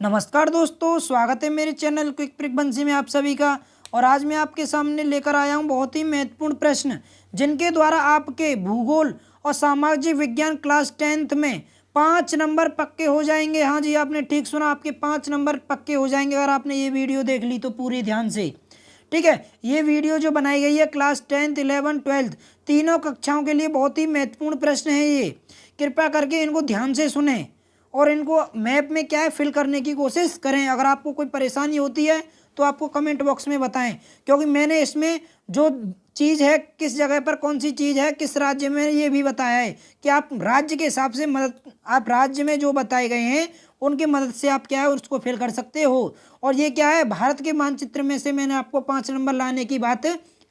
नमस्कार दोस्तों, स्वागत है मेरे चैनल क्विक फ्रीक्वेंसी में आप सभी का। और आज मैं आपके सामने लेकर आया हूं बहुत ही महत्वपूर्ण प्रश्न, जिनके द्वारा आपके भूगोल और सामाजिक विज्ञान क्लास 10th में 5 नंबर पक्के हो जाएंगे। हाँ जी, आपने ठीक सुना, आपके 5 नंबर पक्के हो जाएंगे अगर आपने ये वीडियो देख ली तो पूरी ध्यान से। ठीक है, ये वीडियो जो बनाई गई है क्लास 10th 11th 12th तीनों कक्षाओं के लिए बहुत ही महत्वपूर्ण प्रश्न है ये। कृपया करके इनको ध्यान से सुने और इनको मैप में क्या है फिल करने की कोशिश करें। अगर आपको कोई परेशानी होती है तो आपको कमेंट बॉक्स में बताएं, क्योंकि मैंने इसमें जो चीज़ है, किस जगह पर कौन सी चीज़ है, किस राज्य में, ये भी बताया है कि आप राज्य के हिसाब से आप राज्य में जो बताए गए हैं उनकी मदद से आप क्या है उसको फिल कर सकते हो। और ये क्या है, भारत के मानचित्र में से मैंने आपको 5 नंबर लाने की बात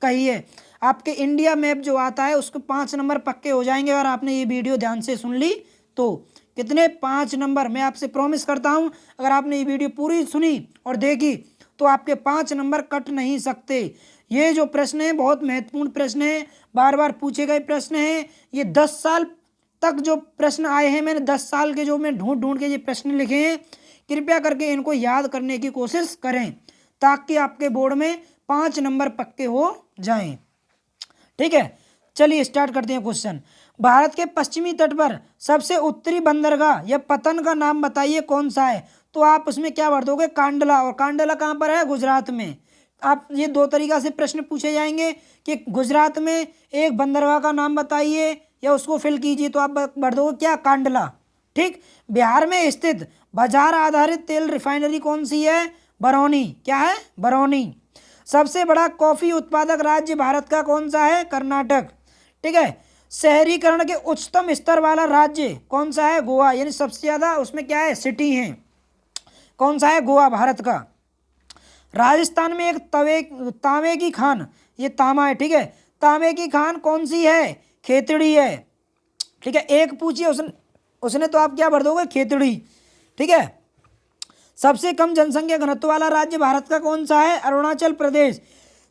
कही है। आपके इंडिया मैप जो आता है उसको 5 नंबर पक्के हो जाएंगे अगर आपने ये वीडियो ध्यान से सुन ली तो। कितने? 5 नंबर। मैं आपसे प्रॉमिस करता हूं, अगर आपने ये वीडियो पूरी सुनी और देखी तो आपके 5 नंबर कट नहीं सकते। ये जो प्रश्न है बहुत महत्वपूर्ण प्रश्न है, बार बार पूछे गए प्रश्न है। ये 10 साल तक जो प्रश्न आए हैं, मैंने 10 साल के जो मैं ढूंढ ढूंढ के ये प्रश्न लिखे हैं। कृपया करके इनको याद करने की कोशिश करें ताकि आपके बोर्ड में 5 नंबर पक्के हो जाएं। ठीक है, चलिए स्टार्ट करते हैं क्वेश्चन। भारत के पश्चिमी तट पर सबसे उत्तरी बंदरगाह या पतन का नाम बताइए कौन सा है। तो आप उसमें क्या भर दोगे? कांडला। और कांडला कहाँ पर है? गुजरात में। आप ये दो तरीका से प्रश्न पूछे जाएंगे कि गुजरात में एक बंदरगाह का नाम बताइए या उसको फिल कीजिए, तो आप भर दोगे क्या? कांडला। ठीक। बिहार में स्थित बाजार आधारित तेल रिफाइनरी कौन सी है? बरौनी। क्या है? बरौनी। सबसे बड़ा कॉफी उत्पादक राज्य भारत का कौन सा है? कर्नाटक। ठीक है। शहरीकरण के उच्चतम स्तर वाला राज्य कौन सा है? गोवा। यानी सबसे ज्यादा उसमें क्या है? सिटी है। कौन सा है? गोवा भारत का। राजस्थान में एक तांबे की खान, ये तांबा है, ठीक है, तांबे की खान कौन सी है? खेतड़ी है। ठीक है, एक पूछिए उसने तो आप क्या भर दोगे? खेतड़ी। ठीक है। सबसे कम जनसंख्या घनत्व वाला राज्य भारत का कौन सा है? अरुणाचल प्रदेश,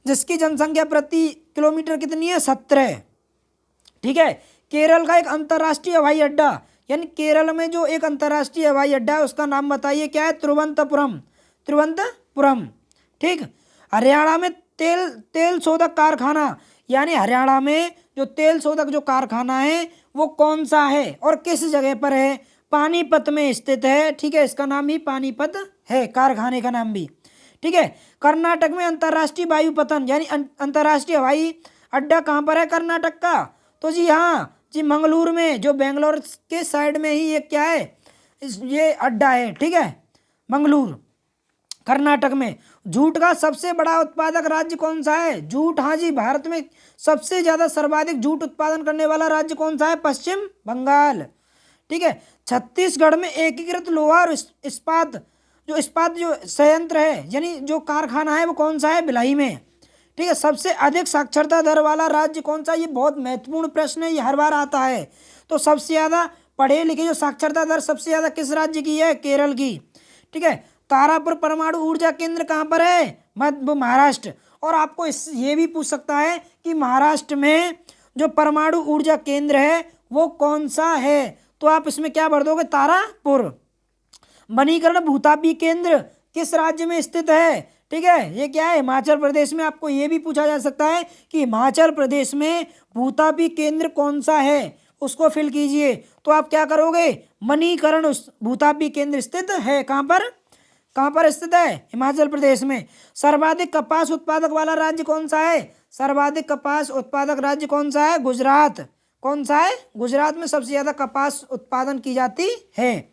जिसकी जनसंख्या प्रति किलोमीटर कितनी है? 17। ठीक है। केरल का एक अंतर्राष्ट्रीय हवाई अड्डा, यानी केरल में जो एक अंतर्राष्ट्रीय हवाई अड्डा है उसका नाम बताइए। क्या है? तिरुवनंतपुरम। तिरुवनंतपुरम। ठीक। हरियाणा में तेल शोधक कारखाना, यानी हरियाणा में जो तेल शोधक जो कारखाना है वो कौन सा है और किस जगह पर है? पानीपत में स्थित है। ठीक है, इसका नाम ही पानीपत है, कारखाने का नाम भी। ठीक है। कर्नाटक में अंतर्राष्ट्रीय वायुपतन यानी अंतर्राष्ट्रीय हवाई अड्डा कहाँ पर है? कर्नाटक का। तो जी हाँ जी, मंगलूर में, जो बेंगलोर के साइड में ही ये क्या है, ये अड्डा है। ठीक है, मंगलूर, कर्नाटक में। जूट का सबसे बड़ा उत्पादक राज्य कौन सा है? जूट, हाँ जी, भारत में सबसे ज्यादा सर्वाधिक जूट उत्पादन करने वाला राज्य कौन सा है? पश्चिम बंगाल। ठीक है। छत्तीसगढ़ में एकीकृत लोहा और इस्पात जो संयंत्र है, यानी जो कारखाना है, वो कौन सा है? भिलाई में। ठीक है। सबसे अधिक साक्षरता दर वाला राज्य कौन सा? ये बहुत महत्वपूर्ण प्रश्न है, ये हर बार आता है। तो सबसे ज्यादा पढ़े लिखे जो साक्षरता दर सबसे ज्यादा किस राज्य की है? केरल की। ठीक है। तारापुर परमाणु ऊर्जा केंद्र कहाँ पर है? महाराष्ट्र। और आपको ये भी पूछ सकता है कि महाराष्ट्र में जो परमाणु ऊर्जा केंद्र है वो कौन सा है? तो आप इसमें क्या भर दोगे? तारापुर। मणिकर्ण भूतापी केंद्र किस राज्य में स्थित है? ठीक है, ये क्या है? हिमाचल प्रदेश में। आपको ये भी पूछा जा सकता है कि हिमाचल प्रदेश में भूतापी केंद्र कौन सा है, उसको फिल कीजिए। तो आप क्या करोगे? मणिकर्ण भूतापी केंद्र स्थित है कहाँ पर? कहाँ पर स्थित है? हिमाचल प्रदेश में। सर्वाधिक कपास उत्पादक वाला राज्य कौन सा है? सर्वाधिक कपास उत्पादक राज्य कौन सा है? गुजरात। कौन सा है? गुजरात में सबसे ज्यादा कपास उत्पादन की जाती है।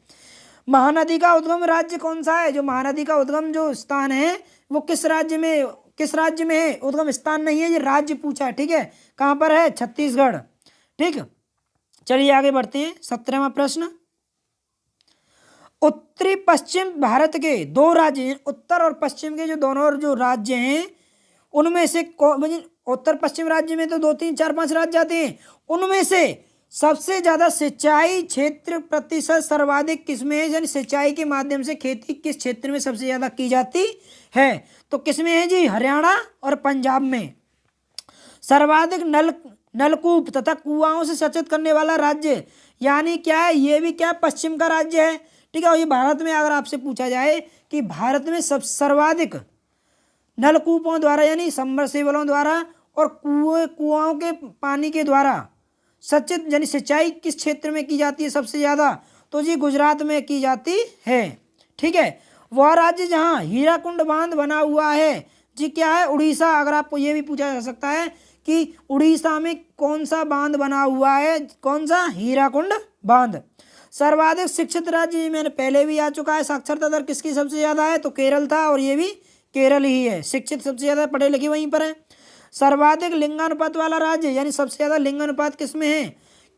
महानदी का उद्गम राज्य कौन सा है? जो महानदी का उद्गम जो स्थान है वो किस राज्य में है? उद्गम स्थान नहीं है, ये राज्य पूछा है। ठीक है, कहाँ पर है? छत्तीसगढ़। ठीक। चलिए आगे बढ़ते हैं। 17वां प्रश्न। उत्तरी पश्चिम भारत के दो राज्य हैं, उत्तर और पश्चिम के जो दोनों जो राज्य हैं उनमें से उत्तर पश्चिम राज्य में तो 2 3 4 5 राज्य आते हैं, उनमें से सबसे ज्यादा सिंचाई क्षेत्र प्रतिशत सर्वाधिक किसमें है? यानी सिंचाई के माध्यम से खेती किस क्षेत्र में सबसे ज्यादा की जाती है? तो किसमें है जी? हरियाणा और पंजाब में। सर्वाधिक नलकूप तथा कुआओं से सिंचित करने वाला राज्य, यानी क्या है? ये भी क्या? पश्चिम का राज्य है। ठीक है। और ये भारत में अगर आपसे पूछा जाए कि भारत में सर्वाधिक नलकूपों द्वारा यानी सबमर्सिबलों द्वारा और कुआओं के पानी के द्वारा सचित यानी सिंचाई किस क्षेत्र में की जाती है सबसे ज़्यादा, तो जी गुजरात में की जाती है। ठीक है। वह राज्य जहाँ हीराकुंड बांध बना हुआ है जी क्या है, उड़ीसा। अगर आपको ये भी पूछा जा सकता है कि उड़ीसा में कौन सा बांध बना हुआ है, कौन सा, हीराकुंड बांध। सर्वाधिक शिक्षित राज्य, ये मैंने पहले भी आ चुका है, साक्षरता दर किसकी सबसे ज़्यादा है, तो केरल था, और ये भी केरल ही है, शिक्षित सबसे ज़्यादा, पढ़े लिखे वहीं पर है। सर्वाधिक लिंगानुपात वाला राज्य यानी सबसे ज़्यादा लिंगानुपात किस में है,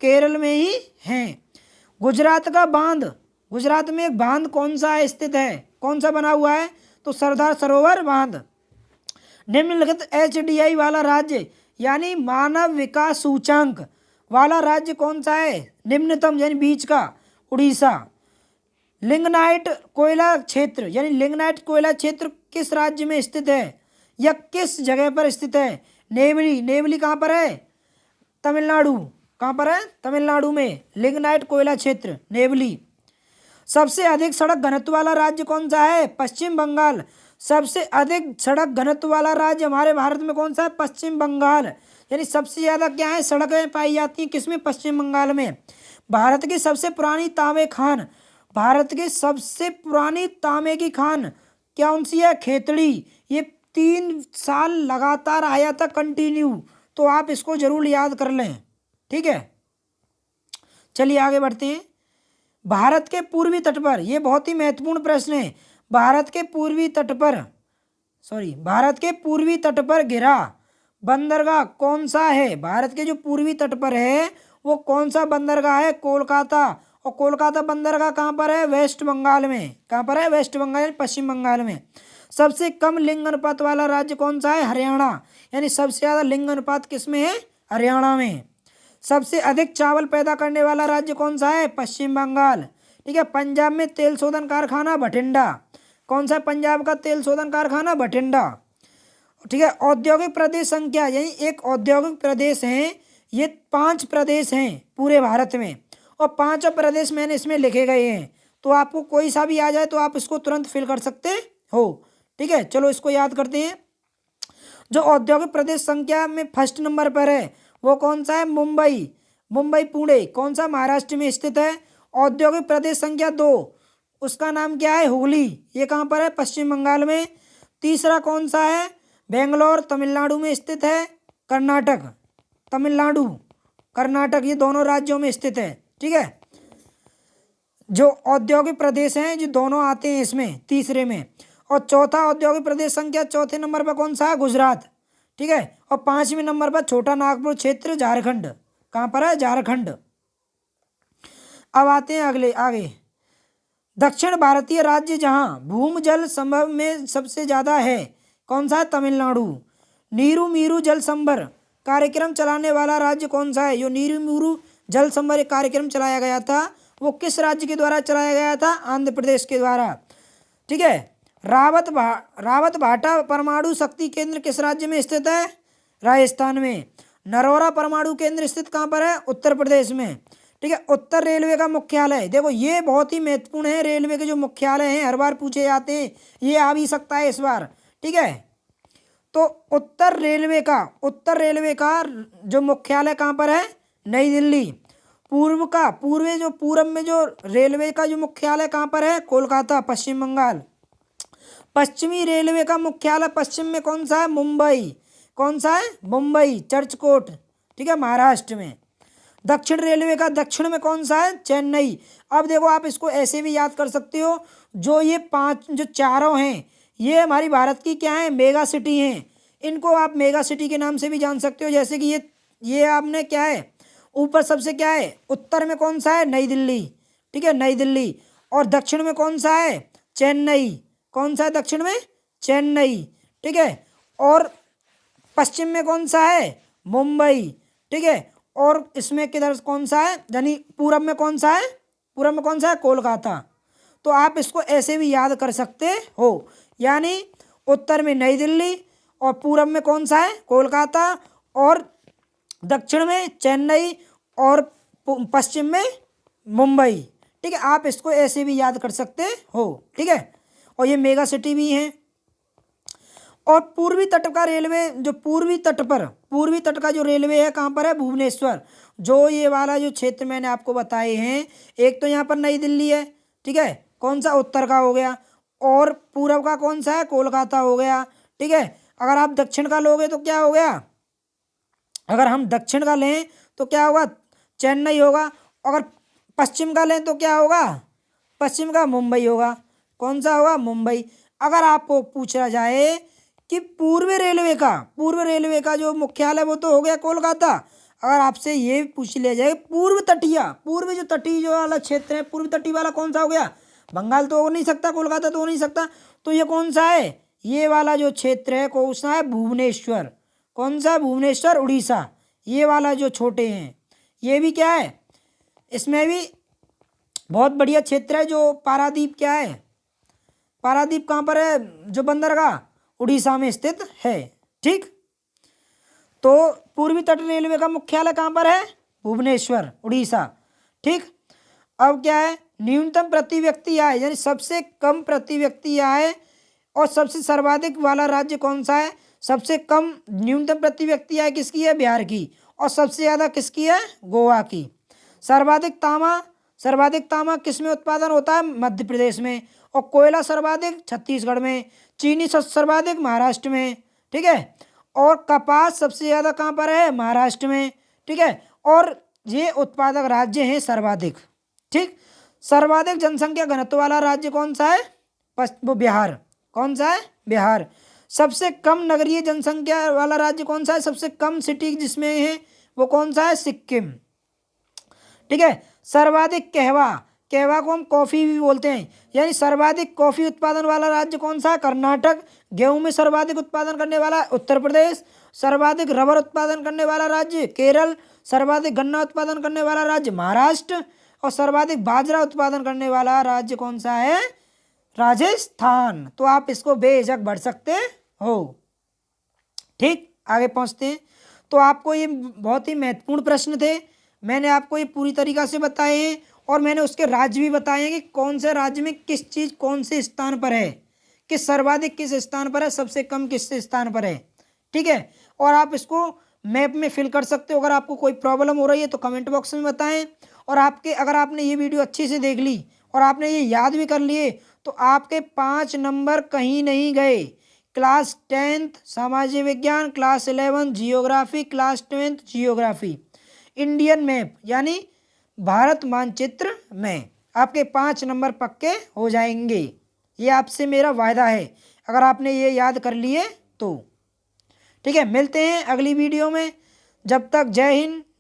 केरल में ही है। गुजरात का बांध, गुजरात में एक बांध कौन सा स्थित है, कौन सा बना हुआ है, तो सरदार सरोवर बांध। निम्नलिखित HDI वाला राज्य यानी मानव विकास सूचांक वाला राज्य कौन सा है, निम्नतम यानी बीच का, उड़ीसा। लिग्नाइट कोयला क्षेत्र यानी लिग्नाइट कोयला क्षेत्र किस राज्य में स्थित है या किस जगह पर स्थित है, नेवली। नेवली कहाँ पर है, तमिलनाडु। कहाँ पर है, तमिलनाडु में लिग्नाइट कोयला क्षेत्र, नेवली। सबसे अधिक सड़क घनत्व वाला राज्य कौन सा है, पश्चिम बंगाल। सबसे अधिक सड़क घनत्व वाला राज्य हमारे भारत में कौन सा है, पश्चिम बंगाल। यानी सबसे ज़्यादा क्या है, सड़कें पाई जाती हैं किसमें, पश्चिम बंगाल में। भारत की सबसे पुरानी तांबे खान, भारत की सबसे पुरानी तांबे की खान कौन सी है, खेतड़ी। ये 3 साल लगातार आया था कंटिन्यू, तो आप इसको जरूर याद कर लें। ठीक है, चलिए आगे बढ़ते हैं। भारत के पूर्वी तट पर, यह बहुत ही महत्वपूर्ण प्रश्न है, भारत के पूर्वी तट पर घिरा बंदरगाह कौन सा है। भारत के जो पूर्वी तट पर है वो कौन सा बंदरगाह है, कोलकाता। और कोलकाता बंदरगाह कहाँ पर है, वेस्ट बंगाल में। कहाँ पर है, वेस्ट बंगाल, पश्चिम बंगाल में। सबसे कम लिंग अनुपात वाला राज्य कौन सा है, हरियाणा। यानी सबसे ज़्यादा लिंग अनुपात किस में है, हरियाणा में। सबसे अधिक चावल पैदा करने वाला राज्य कौन सा है, पश्चिम बंगाल। ठीक है। पंजाब में तेल शोधन कारखाना भटिंडा, कौन सा, पंजाब का तेल शोधन कारखाना भटिंडा। ठीक है। औद्योगिक प्रदेश संख्या, यानी एक औद्योगिक प्रदेश है, ये 5 प्रदेश हैं पूरे भारत में, और 5 प्रदेश मैंने इसमें लिखे गए हैं, तो आपको कोई सा भी आ जाए तो आप इसको तुरंत फिल कर सकते हो। ठीक है, चलो इसको याद करते हैं। जो औद्योगिक प्रदेश संख्या में फर्स्ट नंबर पर है वो कौन सा है, मुंबई। मुंबई पुणे कौन सा, महाराष्ट्र में स्थित है। औद्योगिक प्रदेश संख्या 2, उसका नाम क्या है, हुगली, ये कहाँ पर है, पश्चिम बंगाल में। तीसरा कौन सा है, बेंगलोर, तमिलनाडु में स्थित है। कर्नाटक, तमिलनाडु, कर्नाटक, ये दोनों राज्यों में स्थित है। ठीक है, जो औद्योगिक प्रदेश हैं जो दोनों आते हैं इसमें, तीसरे में। और चौथा औद्योगिक प्रदेश संख्या चौथे नंबर पर कौन सा है, गुजरात। ठीक है। और 5वें नंबर पर छोटा नागपुर क्षेत्र, झारखंड। कहाँ पर है, झारखंड। अब आते हैं अगले आगे। दक्षिण भारतीय राज्य जहाँ भूमजल संभव में सबसे ज़्यादा है, कौन सा है, तमिलनाडु। नीरू मीरू जल संभर कार्यक्रम चलाने वाला राज्य कौन सा है, जो नीरू मीरू जल संभर कार्यक्रम चलाया गया था वो किस राज्य के द्वारा चलाया गया था, आंध्र प्रदेश के द्वारा। ठीक है। रावत भाटा परमाणु शक्ति केंद्र किस राज्य में स्थित है, राजस्थान में। नरोरा परमाणु केंद्र स्थित कहाँ पर है, उत्तर प्रदेश में। ठीक है। उत्तर रेलवे का मुख्यालय, देखो ये बहुत ही महत्वपूर्ण है, रेलवे के जो मुख्यालय हैं हर बार पूछे जाते हैं, ये आ भी सकता है इस बार। ठीक है। तो उत्तर रेलवे का जो मुख्यालय कहाँ पर है, नई दिल्ली। पूर्व में जो रेलवे का जो मुख्यालय कहाँ पर है, कोलकाता, पश्चिम बंगाल। पश्चिमी रेलवे का मुख्यालय पश्चिम में कौन सा है, मुंबई। कौन सा है, मुंबई, चर्चकोट। ठीक है, महाराष्ट्र में। दक्षिण रेलवे का दक्षिण में कौन सा है, चेन्नई। अब देखो आप इसको ऐसे भी याद कर सकते हो, जो ये 5 जो चारों हैं ये हमारी भारत की क्या है, मेगा सिटी हैं। इनको आप मेगा सिटी के नाम से भी जान सकते हो। जैसे कि ये आपने क्या है, ऊपर सबसे क्या है, उत्तर में कौन सा है, नई दिल्ली। ठीक है, नई दिल्ली। और दक्षिण में कौन सा है, चेन्नई। कौन सा है दक्षिण में, चेन्नई। ठीक है। और पश्चिम में कौन सा है, मुंबई। ठीक है। और इसमें किधर कौन सा है, यानी पूरब में कौन सा है, कोलकाता। तो आप इसको ऐसे भी याद कर सकते हो, यानी उत्तर में नई दिल्ली और पूरब में कौन सा है, कोलकाता, और दक्षिण में चेन्नई और पश्चिम में मुंबई। ठीक है, आप इसको ऐसे भी याद कर सकते हो। ठीक है, और ये मेगा सिटी भी है। और पूर्वी तट का रेलवे, जो पूर्वी तट का जो रेलवे है कहाँ पर है, भुवनेश्वर। जो ये वाला जो क्षेत्र मैंने आपको बताए हैं, एक तो यहाँ पर नई दिल्ली है, ठीक है, कौन सा, उत्तर का हो गया, और पूर्व का कौन सा है, कोलकाता हो गया। ठीक है, अगर आप दक्षिण का लोगे तो क्या हो गया, अगर हम दक्षिण का लें तो क्या होगा, चेन्नई होगा। अगर पश्चिम का लें तो क्या होगा, पश्चिम का मुंबई होगा। कौन सा होगा, मुंबई। अगर आपको पूछा जाए कि पूर्व रेलवे का जो मुख्यालय वो तो हो गया कोलकाता। अगर आपसे ये पूछ लिया जाए पूर्व जो तटीय जो वाला क्षेत्र है, पूर्व तटीय वाला कौन सा हो गया, बंगाल तो हो नहीं सकता, कोलकाता तो हो नहीं सकता, तो ये कौन सा है, ये वाला जो क्षेत्र है कौन सा है, भुवनेश्वर। कौन सा, भुवनेश्वर, उड़ीसा। ये वाला जो छोटे हैं ये भी क्या है, इसमें भी बहुत बढ़िया क्षेत्र है। जो पारादीप क्या है, पारादीप कहाँ पर है, जो बंदरगाह, उड़ीसा में स्थित है। ठीक, तो पूर्वी तट रेलवे का मुख्यालय कहाँ पर है, भुवनेश्वर, उड़ीसा। ठीक, अब क्या है, न्यूनतम प्रति व्यक्ति आय, यानी सबसे कम प्रति व्यक्ति आय और सबसे सर्वाधिक वाला राज्य कौन सा है, सबसे कम न्यूनतम प्रति व्यक्ति आय किसकी है, बिहार की, और सबसे ज़्यादा किसकी है, गोवा की। सर्वाधिक तांबा किस में उत्पादन होता है, मध्य प्रदेश में, और कोयला सर्वाधिक छत्तीसगढ़ में, चीनी सर्वाधिक महाराष्ट्र में। ठीक है, और कपास सबसे ज़्यादा कहाँ पर है, महाराष्ट्र में। ठीक है, और ये उत्पादक राज्य हैं सर्वाधिक। ठीक, सर्वाधिक जनसंख्या घनत्व वाला राज्य कौन सा है, वो बिहार। कौन सा है, बिहार। सबसे कम नगरीय जनसंख्या वाला राज्य कौन सा है, सबसे कम सिटी जिसमें है वो कौन सा है, सिक्किम। ठीक है, सर्वाधिक कहवा को हम कॉफ़ी भी बोलते हैं, यानी सर्वाधिक कॉफ़ी उत्पादन वाला राज्य कौन सा है, कर्नाटक। गेहूं में सर्वाधिक उत्पादन करने वाला उत्तर प्रदेश। सर्वाधिक रबर उत्पादन करने वाला राज्य केरल। सर्वाधिक गन्ना उत्पादन करने वाला राज्य महाराष्ट्र। और सर्वाधिक बाजरा उत्पादन करने वाला राज्य कौन सा है, राजस्थान। तो आप इसको बेझिझक बढ़ सकते हो। ठीक, आगे पहुंचते हैं। तो आपको ये बहुत ही महत्वपूर्ण प्रश्न थे, मैंने आपको ये पूरी तरीक़ा से बताए हैं, और मैंने उसके राज्य भी बताए हैं कि कौन से राज्य में किस चीज़ कौन से स्थान पर है, किस सर्वाधिक किस स्थान पर है, सबसे कम किस स्थान पर है। ठीक है, और आप इसको मैप में फिल कर सकते हो। अगर आपको कोई प्रॉब्लम हो रही है तो कमेंट बॉक्स में बताएं। और अगर आपने ये वीडियो अच्छे से देख ली और आपने ये याद भी कर लिए तो आपके 5 नंबर कहीं नहीं गए। क्लास 10th सामाजिक विज्ञान, class 11 geography, class 12th geography, Indian map यानी भारत मानचित्र में आपके 5 नंबर पक्के हो जाएंगे। ये आपसे मेरा वायदा है, अगर आपने ये याद कर लिए तो। ठीक है, मिलते हैं अगली वीडियो में। जब तक जय हिंद।